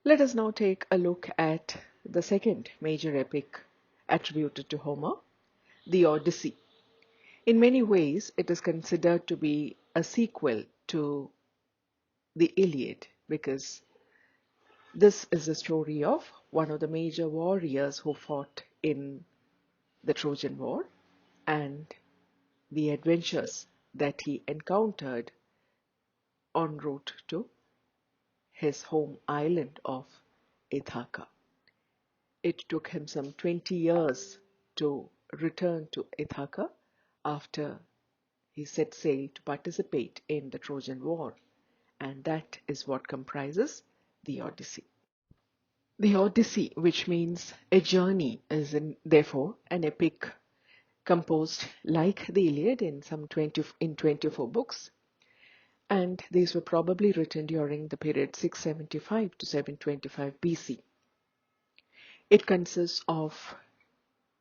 Let us now take a look at the second major epic attributed to Homer, the Odyssey. In many ways, it is considered to be a sequel to the Iliad because this is the story of one of the major warriors who fought in the Trojan War and the adventures that he encountered en route to his home island of Ithaca. It took him some 20 years to return to Ithaca after he set sail to participate in the Trojan War, and that is what comprises the Odyssey. The Odyssey, which means a journey, is therefore an epic composed like the Iliad in 24 books, and these were probably written during the period 675 to 725 BC. It consists of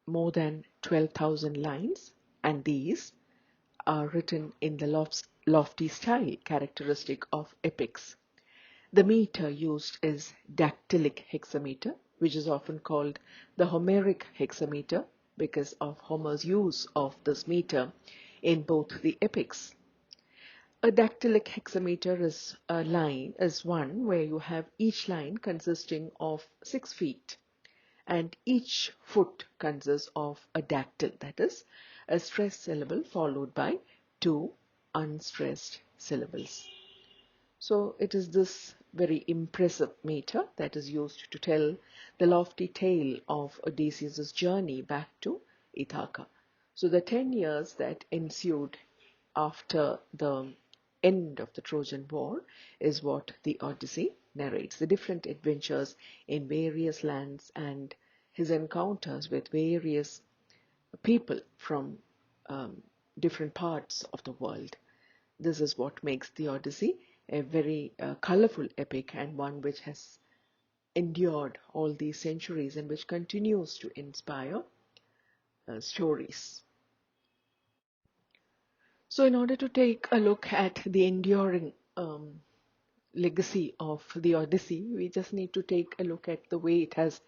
more than 12,000 lines, and these are written in the lofty style characteristic of epics. The meter used is dactylic hexameter, which is often called the Homeric hexameter because of Homer's use of this meter in both the epics. A dactylic hexameter is one where you have each line consisting of 6 feet and each foot consists of a dactyl, that is, a stressed syllable followed by two unstressed syllables. So it is this very impressive meter that is used to tell the lofty tale of Odysseus' journey back to Ithaca. So the 10 years that ensued after the end of the Trojan War is what the Odyssey narrates, the different adventures in various lands and his encounters with various people from um, different parts of the world. This is what makes the Odyssey a very colorful epic and one which has endured all these centuries and which continues to inspire stories. So, in order to take a look at the enduring legacy of the Odyssey, we just need to take a look at the way it has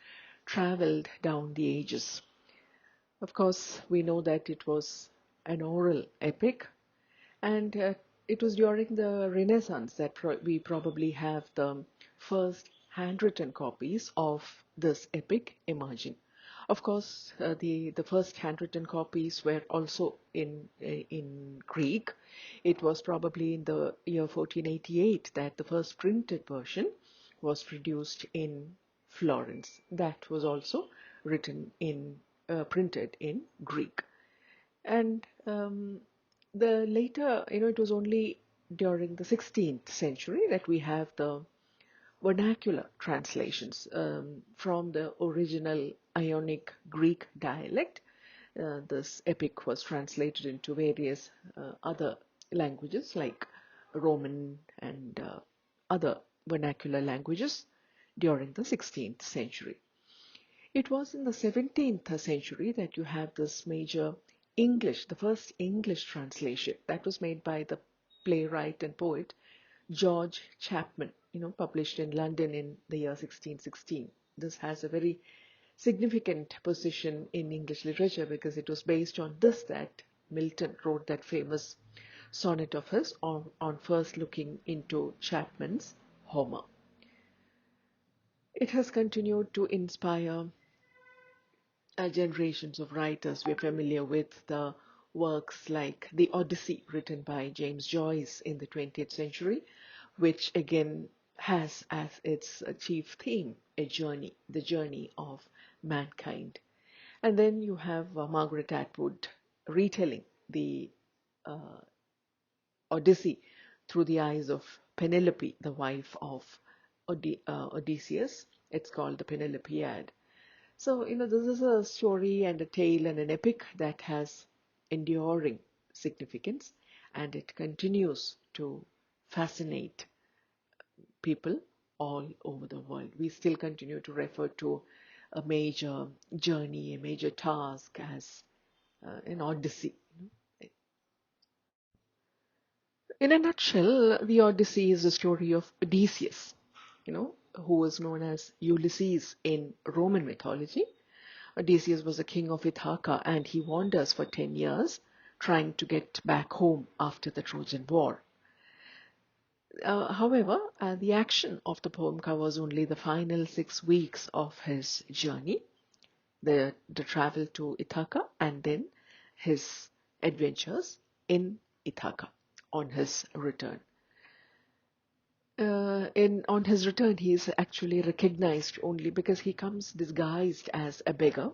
traveled down the ages. Of course, we know that it was an oral epic, and it was during the Renaissance that we probably have the first handwritten copies of this epic emerging. Of course, the first handwritten copies were also in Greek. It was probably in the year 1488 that the first printed version was produced in Florence. That was also written in printed in Greek. And the later, it was only during the 16th century that we have the vernacular translations from the original Ionic Greek dialect. This epic was translated into various other languages like Roman and other vernacular languages during the 16th century. It was in the 17th century that you have this major English, the first English translation that was made by the playwright and poet George Chapman, published in London in the year 1616. This has a very significant position in English literature because it was based on this that Milton wrote that famous sonnet of his on first looking into Chapman's Homer. It has continued to inspire generations of writers. We're familiar with the works like the Odyssey written by James Joyce in the 20th century, which again has as its chief theme a journey, the journey of mankind. And then you have Margaret Atwood retelling the uh, Odyssey through the eyes of Penelope, the wife of Odysseus. It's called the Penelopiad. So, this is a story and a tale and an epic that has enduring significance and it continues to fascinate people all over the world. We still continue to refer to a major journey, a major task as an odyssey. In a nutshell, the Odyssey is the story of Odysseus, who was known as Ulysses in Roman mythology. Odysseus was a king of Ithaca, and he wanders for 10 years trying to get back home after the Trojan War. However, the action of the poem covers only the final 6 weeks of his journey, the travel to Ithaca, and then his adventures in Ithaca on his return. On his return, he is actually recognized only because he comes disguised as a beggar,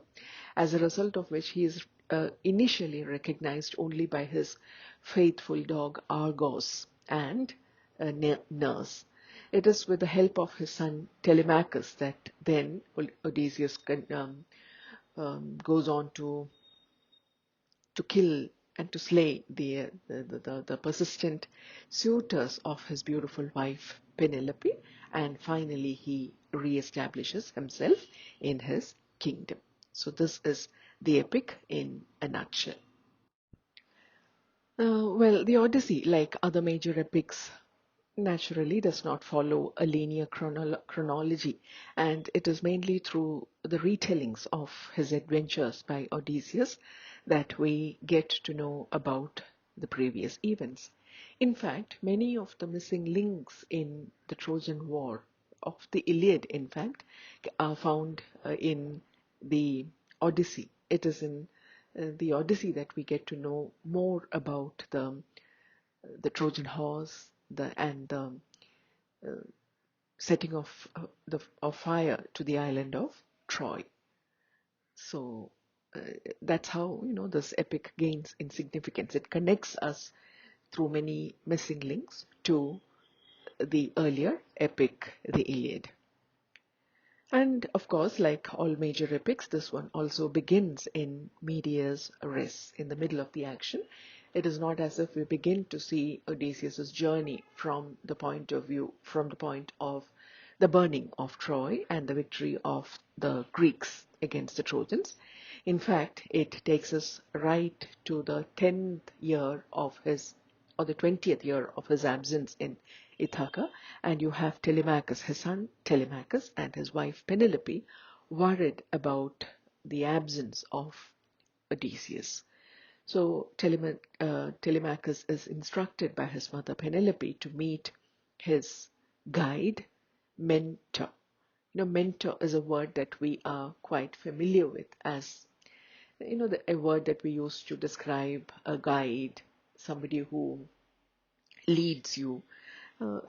as a result of which he is initially recognized only by his faithful dog Argos and a nurse. It is with the help of his son Telemachus that then Odysseus goes on to kill and to slay the persistent suitors of his beautiful wife Penelope, and finally he re-establishes himself in his kingdom. So this is the epic in a nutshell. Well, the Odyssey, like other major epics, naturally does not follow a linear chronology, and it is mainly through the retellings of his adventures by Odysseus that we get to know about the previous events. In fact, many of the missing links in the Trojan War, of the Iliad, in fact, are found in the Odyssey. It is in the Odyssey that we get to know more about the Trojan horse, the setting of fire to the island of Troy. So that's how this epic gains in significance. It connects us through many missing links to the earlier epic, the Iliad. And of course, like all major epics, this one also begins in medias res, in the middle of the action. It is not as if we begin to see Odysseus' journey from the point of the burning of Troy and the victory of the Greeks against the Trojans. In fact, it takes us right to the 10th year of his, or the 20th year of his absence in Ithaca, and you have Telemachus, his son Telemachus, and his wife Penelope, worried about the absence of Odysseus. So Telemachus is instructed by his mother Penelope to meet his guide, mentor. Mentor is a word that we are quite familiar with as, a word that we use to describe a guide, somebody who leads you,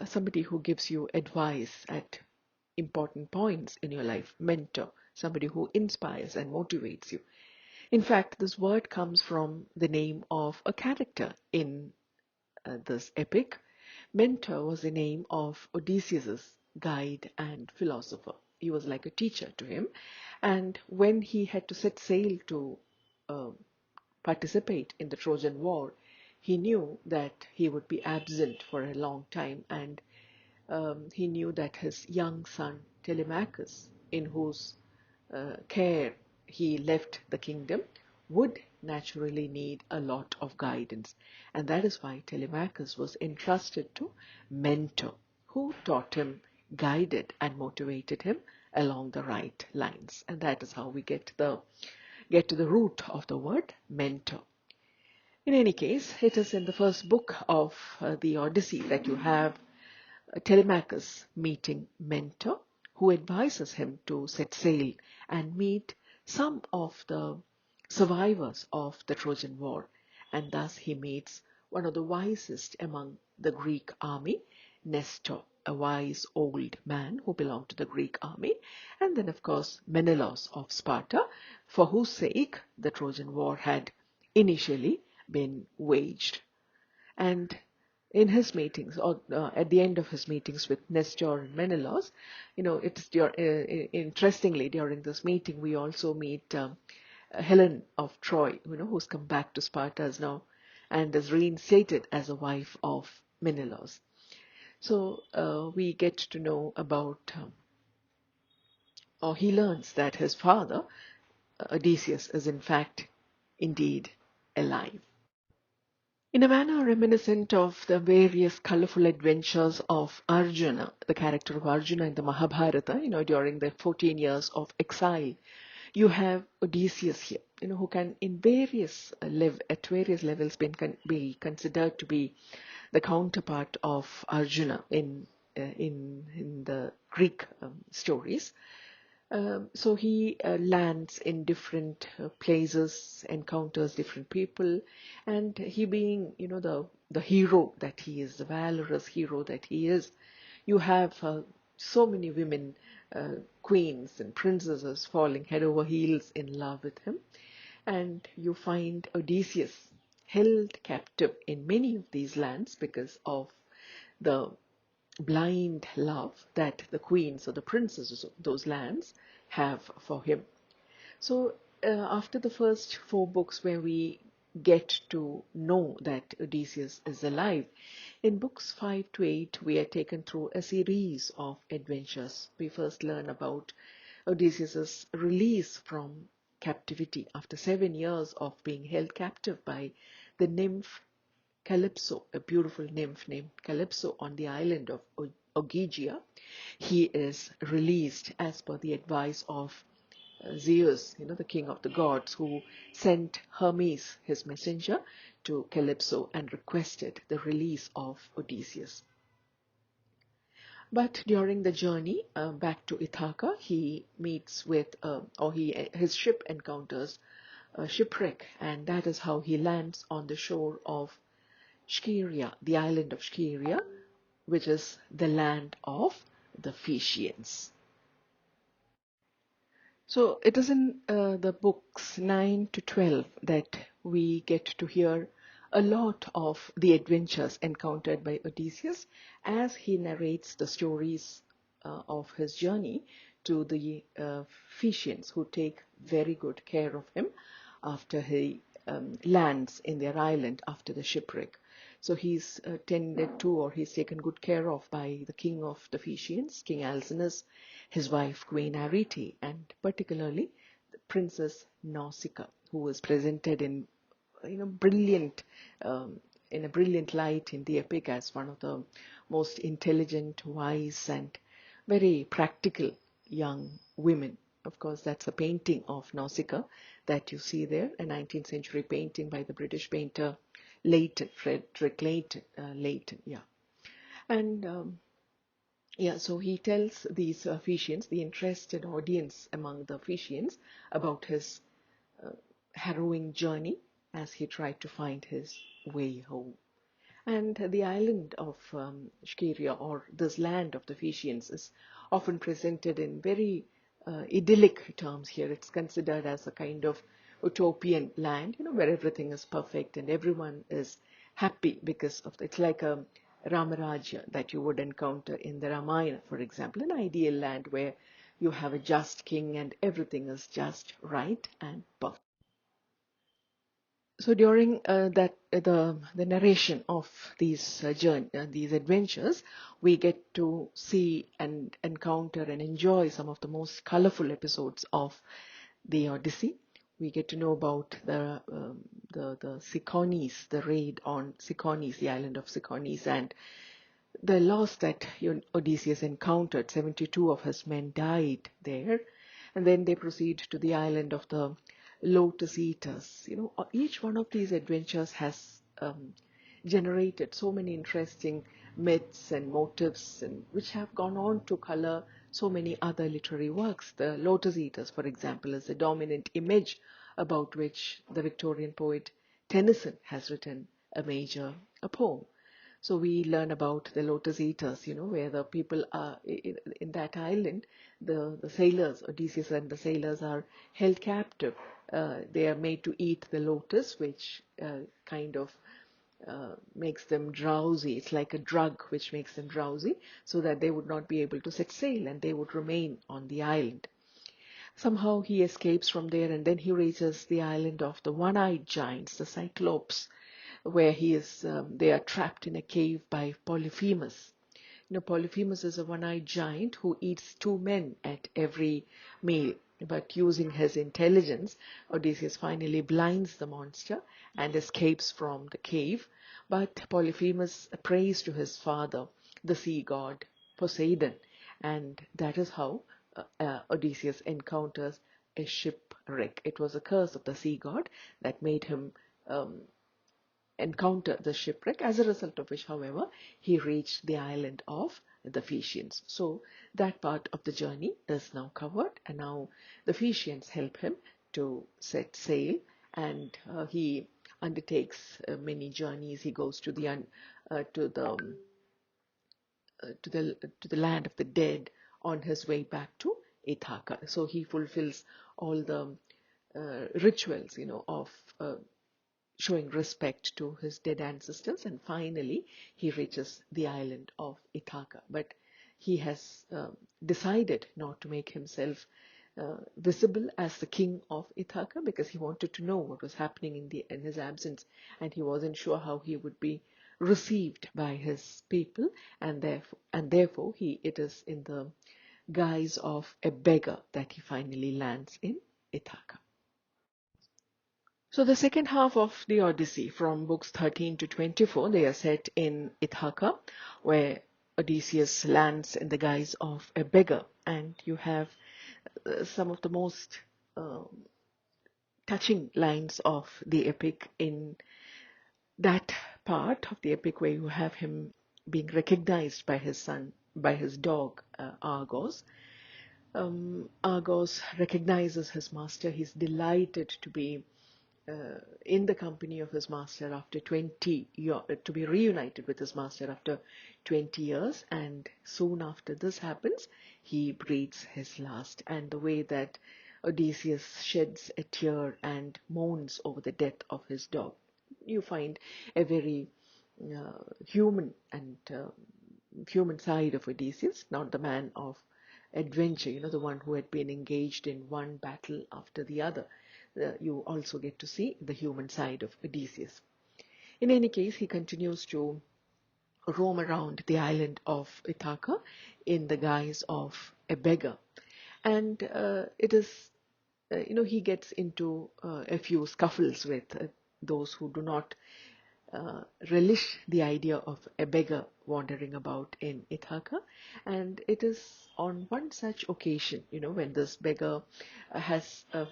somebody who gives you advice at important points in your life. Mentor, somebody who inspires and motivates you. In fact, this word comes from the name of a character in this epic. Mentor was the name of Odysseus' guide and philosopher. He was like a teacher to him. And when he had to set sail to uh, participate in the Trojan War, he knew that he would be absent for a long time, and he knew that his young son Telemachus, in whose care he left the kingdom, would naturally need a lot of guidance. And that is why Telemachus was entrusted to mentor, who taught him, guided, and motivated him along the right lines. And that is how we get to the root of the word mentor. In any case, it is in the first book of the Odyssey that you have Telemachus meeting Mentor, who advises him to set sail and meet some of the survivors of the Trojan War, and thus he meets one of the wisest among the Greek army, Nestor, a wise old man who belonged to the Greek army, and then of course Menelaus of Sparta, for whose sake the Trojan War had initially been waged. And in his meetings, or at the end of his meetings with Nestor and Menelaus, interestingly, during this meeting, we also meet Helen of Troy, who's come back to Sparta now and is reinstated as a wife of Menelaus. So we get to know about, or he learns that his father, Odysseus, is in fact indeed alive. In a manner reminiscent of the various colorful adventures of Arjuna, the character of Arjuna in the Mahabharata, during the 14 years of exile, you have Odysseus here, who can in at various levels be considered to be the counterpart of Arjuna in the Greek stories. So he lands in different places, encounters different people, and he being, the hero that he is, the valorous hero that he is, you have so many women, queens and princesses falling head over heels in love with him, and you find Odysseus held captive in many of these lands because of the blind love that the queens or the princesses of those lands have for him. So, after the first four books, where we get to know that Odysseus is alive, in books 5 to 8, we are taken through a series of adventures. We first learn about Odysseus's release from captivity after 7 years of being held captive by the nymph Calypso, a beautiful nymph named Calypso on the island of Ogygia. He is released as per the advice of Zeus, the king of the gods, who sent Hermes, his messenger, to Calypso and requested the release of Odysseus. But during the journey back to Ithaca, he meets with, his ship encounters a shipwreck, and that is how he lands on the shore of Scheria, the island of Scheria, which is the land of the Phaeacians. So it is in the books 9 to 12 that we get to hear a lot of the adventures encountered by Odysseus as he narrates the stories of his journey to the Phaeacians, who take very good care of him after he lands in their island after the shipwreck. So he's tended to, or he's taken good care of by the king of the Phaeacians, King Alcinous, his wife Queen Arete, and particularly the Princess Nausicaa, who was presented brilliant in a brilliant light in the epic as one of the most intelligent, wise, and very practical young women. Of course, that's a painting of Nausicaa that you see there, a 19th century painting by the British painter Leighton, Frederick Leighton, yeah. And so he tells these Phaeacians, the interested audience among the Phaeacians, about his harrowing journey as he tried to find his way home. And the island of Scheria, or this land of the Phaeacians, is often presented in very idyllic terms here. It's considered as a kind of utopian land, where everything is perfect and everyone is happy because of it's like a Ramarajya that you would encounter in the Ramayana, for example, an ideal land where you have a just king and everything is just right and perfect. So during the narration of these adventures, we get to see and encounter and enjoy some of the most colorful episodes of the Odyssey. We get to know about the Cicones, the raid on Cicones, the island of Cicones, and the loss that Odysseus encountered. 72 of his men died there, and then they proceed to the island of the Lotus Eaters. Each one of these adventures has generated so many interesting myths and motifs, and which have gone on to color so many other literary works. The Lotus Eaters, for example, is a dominant image about which the Victorian poet Tennyson has written a poem. So we learn about the Lotus Eaters, where the people are in that island, the sailors, Odysseus and the sailors, are held captive. They are made to eat the lotus, which kind of makes them drowsy. It's like a drug which makes them drowsy, so that they would not be able to set sail and they would remain on the island. Somehow he escapes from there, and then he reaches the island of the one-eyed giants, the Cyclopes, where they are trapped in a cave by Polyphemus. Polyphemus is a one-eyed giant who eats two men at every meal. But using his intelligence, Odysseus finally blinds the monster and escapes from the cave. But Polyphemus prays to his father, the sea god Poseidon, and that is how Odysseus encounters a shipwreck. It was a curse of the sea god that made him um, encounter the shipwreck, as a result of which, however, he reached the island of the Phaeacians. So that part of the journey is now covered, and now the Phaeacians help him to set sail, and he undertakes many journeys. He goes to the to the to the land of the dead on his way back to Ithaca. So he fulfills all the rituals, of showing respect to his dead ancestors, and finally he reaches the island of Ithaca. But he has decided not to make himself visible as the king of Ithaca, because he wanted to know what was happening in his absence, and he wasn't sure how he would be received by his people, and therefore it is in the guise of a beggar that he finally lands in Ithaca. So the second half of the Odyssey, from books 13 to 24, they are set in Ithaca, where Odysseus lands in the guise of a beggar, and you have some of the most touching lines of the epic in that part of the epic, where you have him being recognized by his son, by his dog, Argos. Argos recognizes his master. He's delighted to be in the company of his master after 20 years, to be reunited with his master after 20 years. And soon after this happens, he breathes his last. And the way that Odysseus sheds a tear and mourns over the death of his dog, you find a very human and human side of Odysseus, not the man of adventure, the one who had been engaged in one battle after the other. You also get to see the human side of Odysseus. In any case, he continues to roam around the island of Ithaca in the guise of a beggar. And it is, he gets into a few scuffles with those who do not relish the idea of a beggar wandering about in Ithaca. And it is on one such occasion, when this beggar has a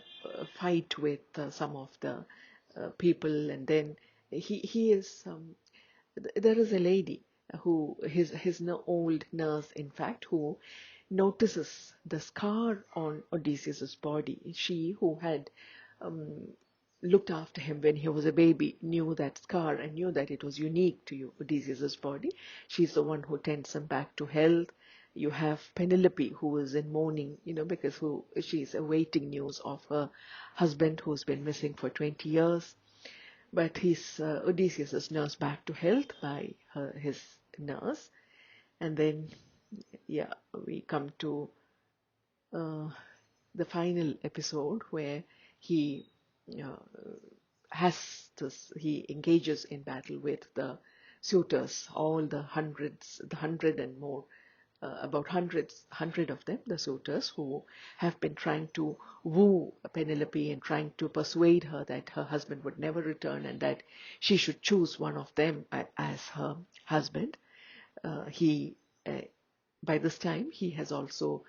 fight with some of the people, and then he is there is a lady who his old nurse, in fact, who notices the scar on Odysseus's body. She, who had looked after him when he was a baby, knew that scar and knew that it was unique to Odysseus's body. She's the one who tends him back to health. You have Penelope, who is in mourning, because she's awaiting news of her husband who's been missing for 20 years. But Odysseus is nursed back to health by his nurse. And then, yeah, we come to the final episode, where he he engages in battle with the suitors, all the hundred and more, about hundred of them, the suitors, who have been trying to woo Penelope and trying to persuade her that her husband would never return and that she should choose one of them as her husband. By this time, he has also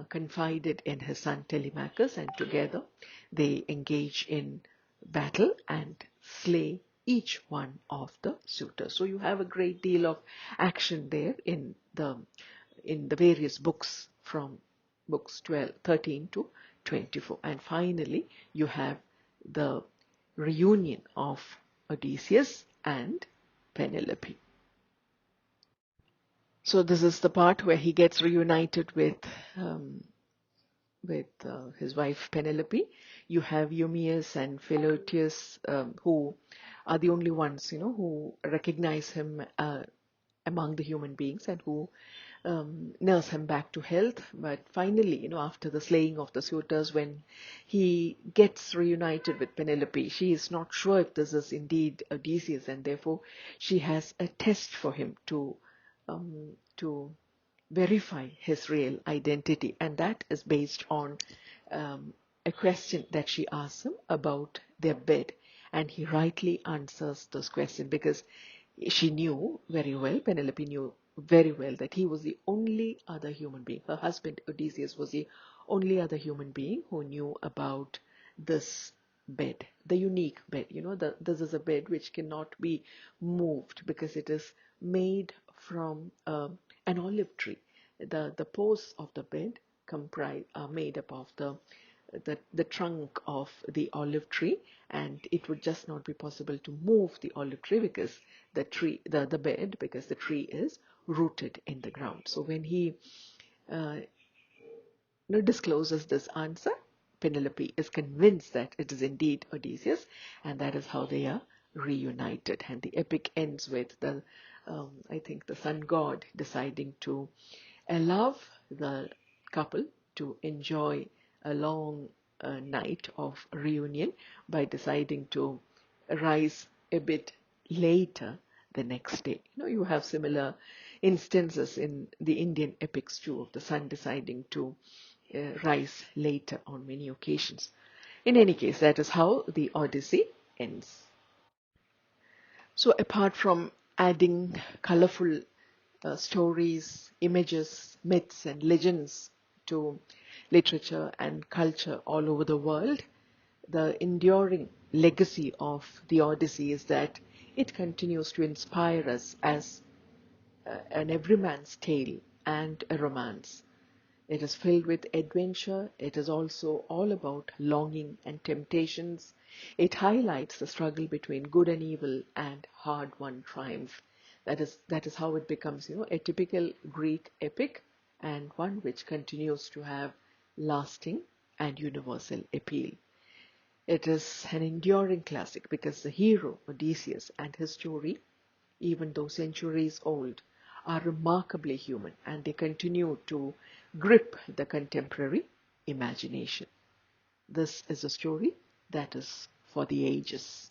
confided in his son Telemachus, and together they engage in battle and slay each one of the suitors. So you have a great deal of action there in the various books, from books 13 to 24. And finally, you have the reunion of Odysseus and Penelope. So this is the part where he gets reunited with his wife Penelope. You have Eumaeus and Philoetius, who are the only ones, who recognize him among the human beings, and who nurse him back to health. But finally, after the slaying of the suitors, when he gets reunited with Penelope, she is not sure if this is indeed Odysseus, and therefore she has a test for him to verify his real identity, and that is based on a question that she asks him about their bed, and he rightly answers this question, because She knew very well, Penelope knew very well that he was the only other human being. Her husband Odysseus was the only other human being who knew about this bed, the unique bed. This is a bed which cannot be moved because it is made from an olive tree. The posts of the bed are made up of the trunk of the olive tree, and it would just not be possible to move the olive tree because the bed, because the tree is rooted in the ground. So when he uh, discloses this answer, Penelope is convinced that it is indeed Odysseus, and that is how they are reunited. And the epic ends with I think, the sun god deciding to allow the couple to enjoy a long night of reunion by deciding to rise a bit later the next day. You have similar instances in the Indian epics too, of the sun deciding to rise later on many occasions. In any case, that is how the Odyssey ends. So, apart from adding colorful stories, images, myths, and legends to literature and culture all over the world, the enduring legacy of the Odyssey is that it continues to inspire us as an everyman's tale and a romance. It is filled with adventure. It is also all about longing and temptations. It highlights the struggle between good and evil and hard-won triumph. That is how it becomes, a typical Greek epic, and one which continues to have lasting and universal appeal. It is an enduring classic because the hero, Odysseus, and his story, even though centuries old, are remarkably human, and they continue to grip the contemporary imagination. This is a story that is for the ages.